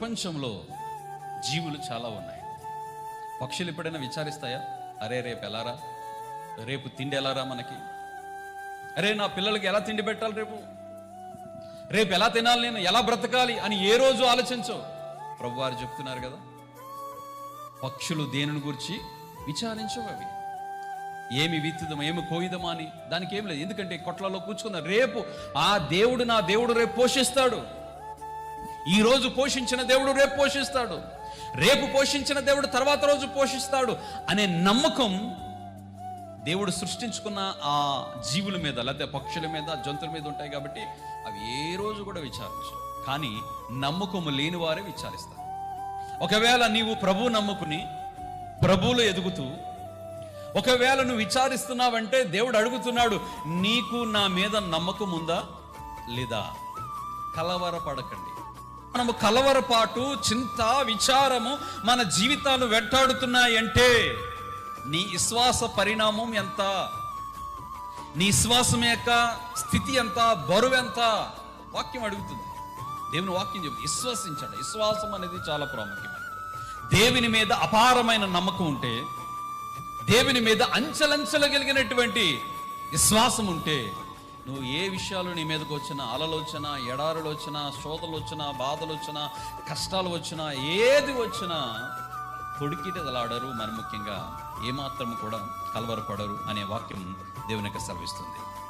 ప్రపంచంలో జీవులు చాలా ఉన్నాయి. పక్షులు ఎప్పుడైనా విచారిస్తాయా? అరే రేపు ఎలారా, రేపు తిండి ఎలారా మనకి, అరే నా పిల్లలకి ఎలా తిండి పెట్టాలి, రేపు ఎలా తినాలి, నేను ఎలా బ్రతకాలి అని ఏ రోజు ఆలోచించవు. ప్రభువారు చెప్తున్నారు కదా, పక్షులు దేనిని గురించి విచారించవు. అవి ఏమి విత్తుదమా, ఏమి కోయిదమా అని దానికి ఏం లేదు. ఎందుకంటే కొట్లలో కూర్చుకున్నారు. రేపు ఆ దేవుడు, నా దేవుడు రేపు పోషిస్తాడు. ఈ రోజు పోషించిన దేవుడు రేపు పోషిస్తాడు, రేపు పోషించిన దేవుడు తర్వాత రోజు పోషిస్తాడు అనే నమ్మకం దేవుడు సృష్టించుకున్న ఆ జీవుల మీద, లేకపోతే పక్షుల మీద, జంతువుల మీద ఉంటాయి. కాబట్టి అవి ఏ రోజు కూడా విచారించవు. కానీ నమ్మకము లేని వారే విచారిస్తారు. ఒకవేళ నీవు ప్రభువు నమ్ముకుని ప్రభువులో ఎదుగుతూ ఒకవేళ నువ్వు విచారిస్తున్నావంటే దేవుడు అడుగుతున్నాడు, నీకు నా మీద నమ్మకం ఉందా లేదా? కలవరపడకండి. మనము కలవరపాటు, చింత, విచారము మన జీవితాలు వెంటాడుతున్నాయంటే నీ విశ్వాస పరిణామం ఎంత, నీ విశ్వాసం యొక్క స్థితి ఎంత, బరువు ఎంత? వాక్యం అడుగుతుంది. దేవుని వాక్యం చెప్తుంది, విశ్వసించండి. విశ్వాసం అనేది చాలా ప్రాముఖ్యమైనది. దేవుని మీద అపారమైన నమ్మకం ఉంటే, దేవుని మీద అంచెలంచెలు కలిగినటువంటి విశ్వాసం ఉంటే, నువ్వు ఏ విషయాలు నీ మీదకి వచ్చినా, అలలు వచ్చినా, ఎడారులు వచ్చినా, శోధలు వచ్చినా, బాధలు వచ్చినా, కష్టాలు వచ్చినా, ఏది వచ్చినా తొడికిటలాడరు. మరి ముఖ్యంగా ఏమాత్రం కూడా కలవరపడరు అనే వాక్యం దేవునికి సెలవిస్తుంది.